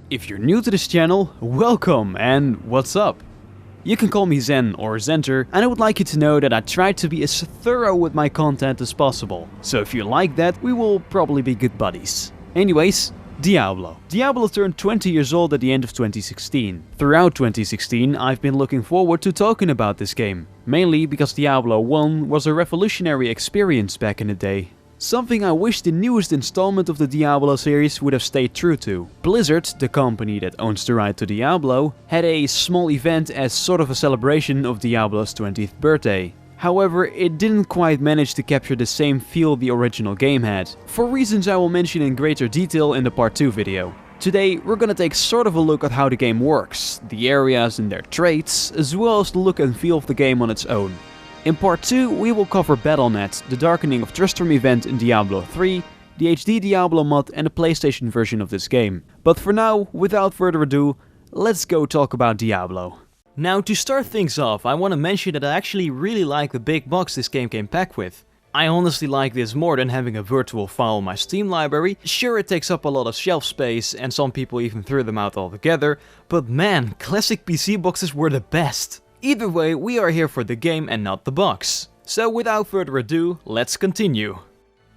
If you're new to this channel, welcome and what's up? You can call me Zen or Zenter, and I would like you to know that I try to be as thorough with my content as possible. So if you like that, we will probably be good buddies. Anyways, Diablo. Diablo turned 20 years old at the end of 2016. Throughout 2016, I've been looking forward to talking about this game. Mainly because Diablo 1 was a revolutionary experience back in the day. Something I wish the newest installment of the Diablo series would have stayed true to. Blizzard, the company that owns the right to Diablo, had a small event as sort of a celebration of Diablo's 20th birthday. However, it didn't quite manage to capture the same feel the original game had, for reasons I will mention in greater detail in the part 2 video. Today, we're gonna take sort of a look at how the game works, the areas and their traits, as well as the look and feel of the game on its own. In part 2, we will cover Battle.net, the Darkening of Tristram event in Diablo 3, the HD Diablo mod and the PlayStation version of this game. But for now, without further ado, let's go talk about Diablo. Now, to start things off, I want to mention that I actually really like the big box this game came packed with. I honestly like this more than having a virtual file in my Steam library. Sure, it takes up a lot of shelf space and some people even threw them out altogether, but man, classic PC boxes were the best. Either way, we are here for the game and not the box. So without further ado, let's continue.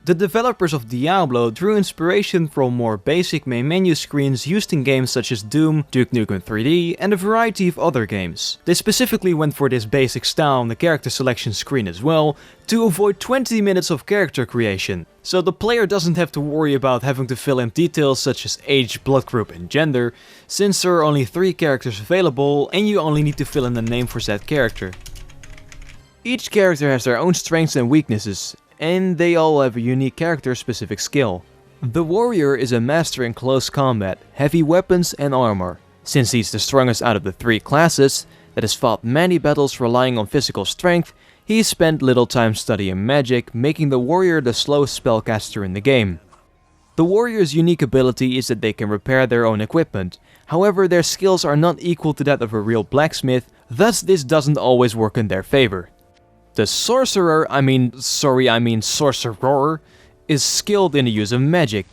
The developers of Diablo drew inspiration from more basic main menu screens used in games such as Doom, Duke Nukem 3D and a variety of other games. They specifically went for this basic style on the character selection screen as well, to avoid 20 minutes of character creation. So the player doesn't have to worry about having to fill in details such as age, blood group and gender, since there are only 3 characters available and you only need to fill in the name for said character. Each character has their own strengths and weaknesses, and they all have a unique character-specific skill. The warrior is a master in close combat, heavy weapons and armor. Since he's the strongest out of the 3 classes, that has fought many battles relying on physical strength, he spent little time studying magic, making the warrior the slowest spellcaster in the game. The warrior's unique ability is that they can repair their own equipment, however their skills are not equal to that of a real blacksmith, thus this doesn't always work in their favor. The sorcerer, sorcerer, is skilled in the use of magic.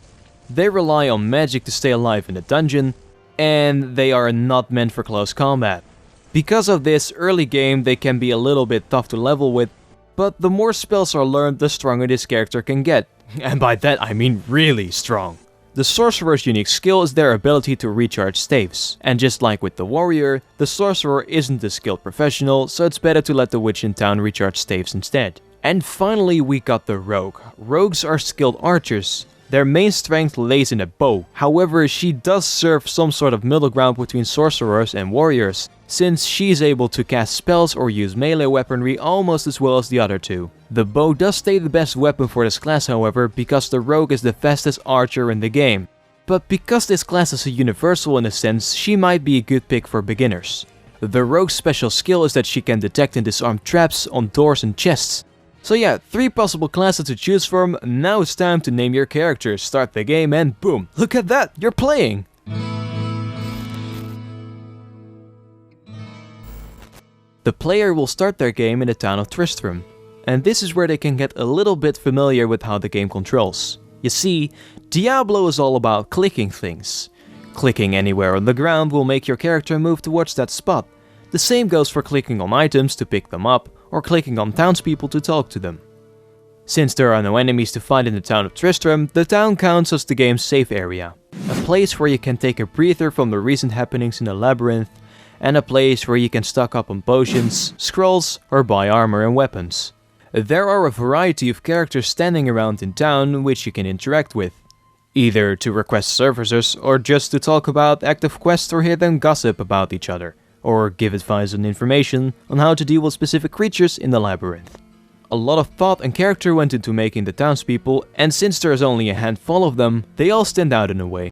They rely on magic to stay alive in the dungeon, and they are not meant for close combat. Because of this, early game they can be a little bit tough to level with, but the more spells are learned, the stronger this character can get. And by that I mean really strong. The sorcerer's unique skill is their ability to recharge staves, and just like with the warrior, the sorcerer isn't a skilled professional, so it's better to let the witch in town recharge staves instead. And finally we got the rogue. Rogues are skilled archers. Their main strength lays in a bow, however she does serve some sort of middle ground between sorcerers and warriors, since she's able to cast spells or use melee weaponry almost as well as the other two. The bow does stay the best weapon for this class however, because the rogue is the fastest archer in the game. But because this class is a universal in a sense, she might be a good pick for beginners. The rogue's special skill is that she can detect and disarm traps on doors and chests. So yeah, 3 possible classes to choose from, now it's time to name your character, start the game and boom, look at that, you're playing! The player will start their game in the town of Tristram, and this is where they can get a little bit familiar with how the game controls. You see, Diablo is all about clicking things. Clicking anywhere on the ground will make your character move towards that spot. The same goes for clicking on items to pick them up, or clicking on townspeople to talk to them. Since there are no enemies to find in the town of Tristram, the town counts as the game's safe area. A place where you can take a breather from the recent happenings in the labyrinth, and a place where you can stock up on potions, scrolls, or buy armor and weapons. There are a variety of characters standing around in town which you can interact with, either to request services or just to talk about active quests or hear them gossip about each other, or give advice and information on how to deal with specific creatures in the labyrinth. A lot of thought and character went into making the townspeople, and since there is only a handful of them, they all stand out in a way.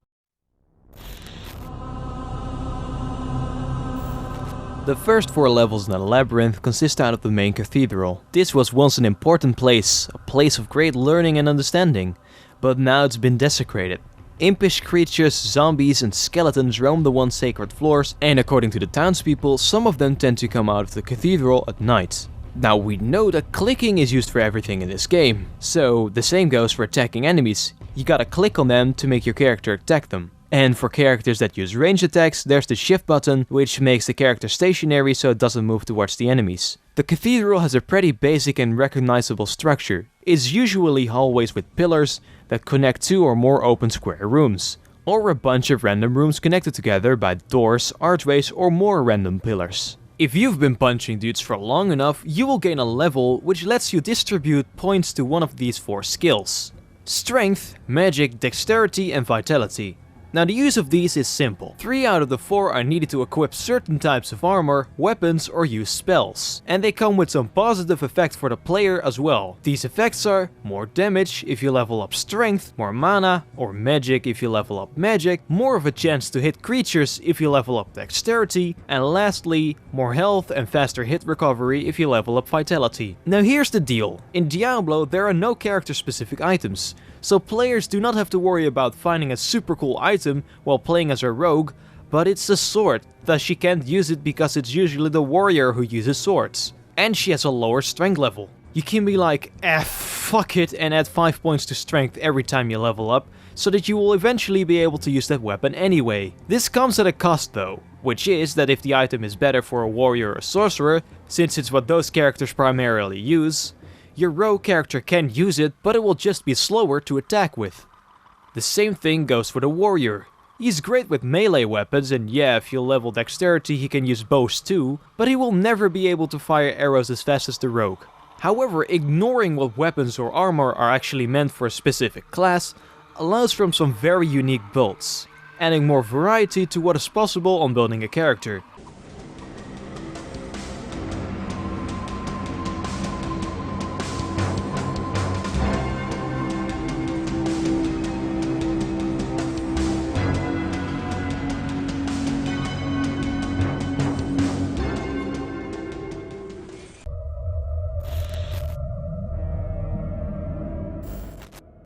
The first 4 levels in the labyrinth consist out of the main cathedral. This was once an important place, a place of great learning and understanding, but now it's been desecrated. Impish creatures, zombies and skeletons roam the once sacred floors, and according to the townspeople, some of them tend to come out of the cathedral at night. Now we know that clicking is used for everything in this game, so the same goes for attacking enemies. You gotta click on them to make your character attack them. And for characters that use ranged attacks, there's the shift button, which makes the character stationary so it doesn't move towards the enemies. The cathedral has a pretty basic and recognizable structure. It's usually hallways with pillars that connect 2 or more open square rooms, or a bunch of random rooms connected together by doors, archways or more random pillars. If you've been punching dudes for long enough, you will gain a level which lets you distribute points to one of these 4 skills: Strength, Magic, Dexterity and Vitality. Now the use of these is simple. 3 out of the 4 are needed to equip certain types of armor, weapons or use spells. And they come with some positive effects for the player as well. These effects are more damage if you level up strength, more mana or magic if you level up magic, more of a chance to hit creatures if you level up dexterity, and lastly, more health and faster hit recovery if you level up vitality. Now here's the deal. In Diablo there are no character specific items, so players do not have to worry about finding a super cool item while playing as a rogue, but it's a sword, thus she can't use it because it's usually the warrior who uses swords. And she has a lower strength level. You can be like, fuck it, and add 5 points to strength every time you level up, so that you will eventually be able to use that weapon anyway. This comes at a cost though, which is that if the item is better for a warrior or sorcerer, since it's what those characters primarily use, your rogue character can use it, but it will just be slower to attack with. The same thing goes for the warrior. He's great with melee weapons, and yeah, if you level dexterity he can use bows too, but he will never be able to fire arrows as fast as the rogue. However, ignoring what weapons or armor are actually meant for a specific class allows for some very unique builds, adding more variety to what is possible on building a character.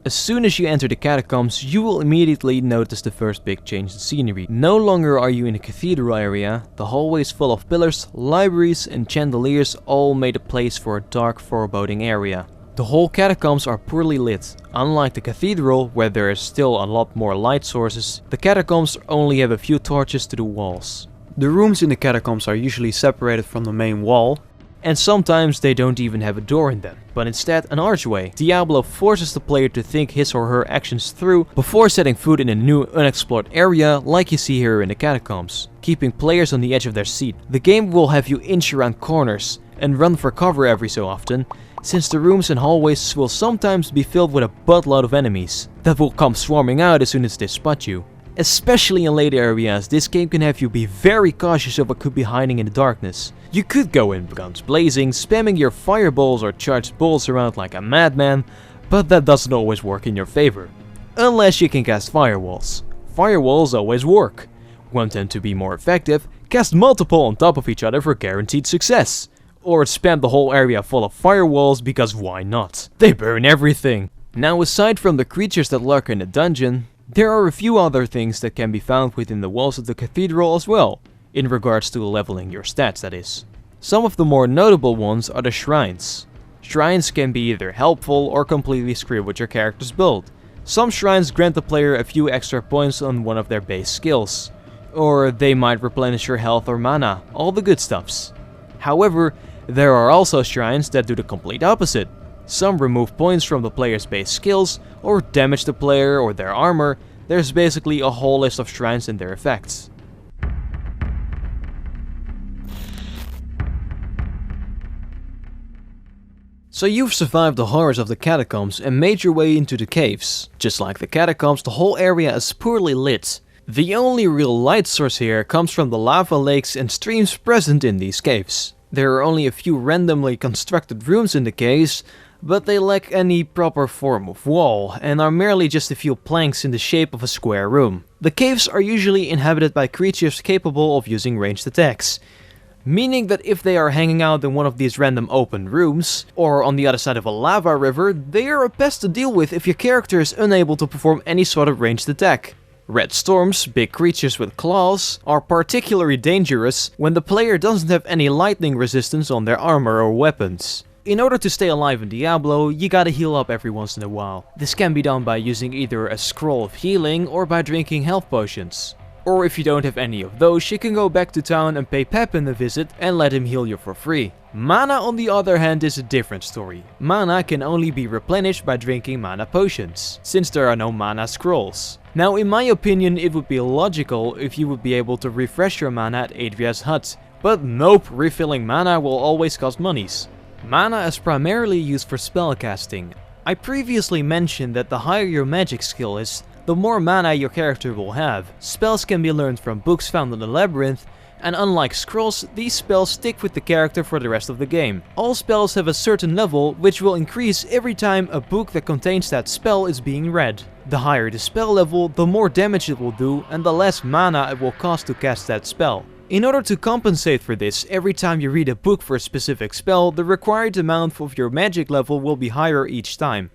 As soon as you enter the Catacombs, you will immediately notice the first big change in scenery. No longer are you in a cathedral area, the hallways full of pillars, libraries and chandeliers all made a place for a dark, foreboding area. The whole Catacombs are poorly lit. Unlike the cathedral, where there is still a lot more light sources, the Catacombs only have a few torches to the walls. The rooms in the Catacombs are usually separated from the main wall, and sometimes they don't even have a door in them, but instead an archway. Diablo forces the player to think his or her actions through before setting foot in a new unexplored area like you see here in the Catacombs, keeping players on the edge of their seat. The game will have you inch around corners and run for cover every so often, since the rooms and hallways will sometimes be filled with a buttload of enemies that will come swarming out as soon as they spot you. Especially in later areas, this game can have you be very cautious of what could be hiding in the darkness. You could go in guns blazing, spamming your fireballs or charged bolts around like a madman, but that doesn't always work in your favor. Unless you can cast firewalls. Firewalls always work. Want them to be more effective? Cast multiple on top of each other for guaranteed success. Or spam the whole area full of firewalls because why not? They burn everything. Now aside from the creatures that lurk in the dungeon, there are a few other things that can be found within the walls of the cathedral as well, in regards to leveling your stats that is. Some of the more notable ones are the shrines. Shrines can be either helpful or completely screw with your character's build. Some shrines grant the player a few extra points on one of their base skills, or they might replenish your health or mana, all the good stuffs. However, there are also shrines that do the complete opposite. Some remove points from the player's base skills, or damage the player or their armor. There's basically a whole list of shrines and their effects. So you've survived the horrors of the Catacombs and made your way into the caves. Just like the Catacombs, the whole area is poorly lit. The only real light source here comes from the lava lakes and streams present in these caves. There are only a few randomly constructed rooms in the caves, but they lack any proper form of wall and are merely just a few planks in the shape of a square room. The caves are usually inhabited by creatures capable of using ranged attacks. meaning that if they are hanging out in one of these random open rooms, or on the other side of a lava river, they are best to deal with if your character is unable to perform any sort of ranged attack. Red storms, big creatures with claws, are particularly dangerous when the player doesn't have any lightning resistance on their armor or weapons. In order to stay alive in Diablo, you gotta heal up every once in a while. This can be done by using either a scroll of healing or by drinking health potions. Or if you don't have any of those, you can go back to town and pay Pepin a visit and let him heal you for free. Mana, on the other hand, is a different story. Mana can only be replenished by drinking mana potions, since there are no mana scrolls. Now, in my opinion, it would be logical if you would be able to refresh your mana at Adria's hut. But nope, refilling mana will always cost monies. Mana is primarily used for spellcasting. I previously mentioned that the higher your magic skill is, the more mana your character will have. Spells can be learned from books found in the labyrinth, and unlike scrolls, these spells stick with the character for the rest of the game. All spells have a certain level, which will increase every time a book that contains that spell is being read. The higher the spell level, the more damage it will do, and the less mana it will cost to cast that spell. In order to compensate for this, every time you read a book for a specific spell, the required amount of your magic level will be higher each time.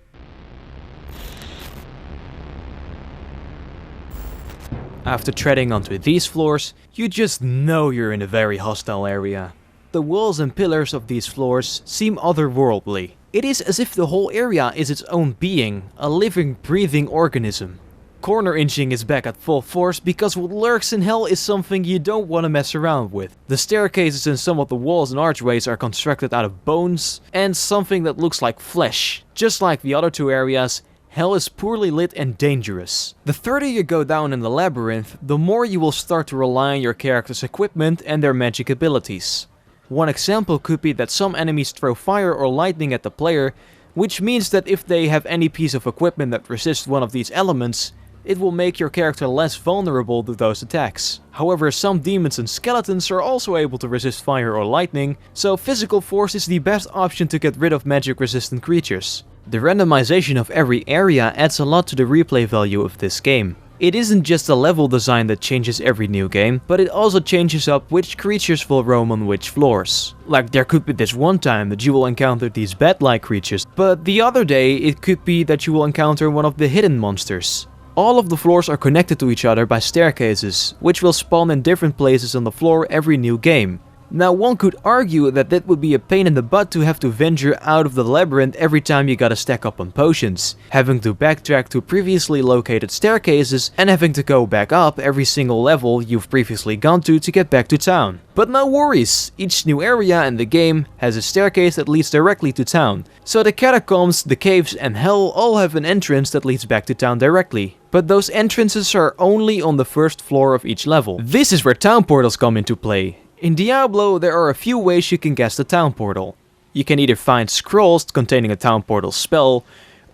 After treading onto these floors, you just know you're in a very hostile area. The walls and pillars of these floors seem otherworldly. It is as if the whole area is its own being, a living, breathing organism. Corner inching is back at full force because what lurks in hell is something you don't want to mess around with. The staircases in some of the walls and archways are constructed out of bones and something that looks like flesh. Just like the other two areas, hell is poorly lit and dangerous. The further you go down in the labyrinth, the more you will start to rely on your character's equipment and their magic abilities. One example could be that some enemies throw fire or lightning at the player, which means that if they have any piece of equipment that resists one of these elements, it will make your character less vulnerable to those attacks. However, some demons and skeletons are also able to resist fire or lightning, so physical force is the best option to get rid of magic resistant creatures. The randomization of every area adds a lot to the replay value of this game. It isn't just a level design that changes every new game, but it also changes up which creatures will roam on which floors. Like, there could be this one time that you will encounter these bat-like creatures, but the other day it could be that you will encounter one of the hidden monsters. All of the floors are connected to each other by staircases, which will spawn in different places on the floor every new game. Now, one could argue that that would be a pain in the butt to have to venture out of the labyrinth every time you gotta stack up on potions, having to backtrack to previously located staircases and having to go back up every single level you've previously gone to get back to town. But no worries, each new area in the game has a staircase that leads directly to town. So the catacombs, the caves and hell all have an entrance that leads back to town directly. But those entrances are only on the first floor of each level. This is where town portals come into play. In Diablo, there are a few ways you can guess the town portal. You can either find scrolls containing a town portal spell,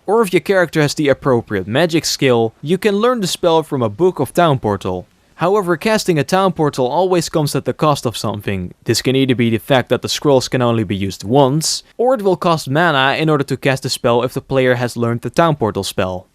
or if your character has the appropriate magic skill, you can learn the spell from a book of town portal. However, casting a town portal always comes at the cost of something. This can either be the fact that the scrolls can only be used once, or it will cost mana in order to cast the spell if the player has learned the town portal spell.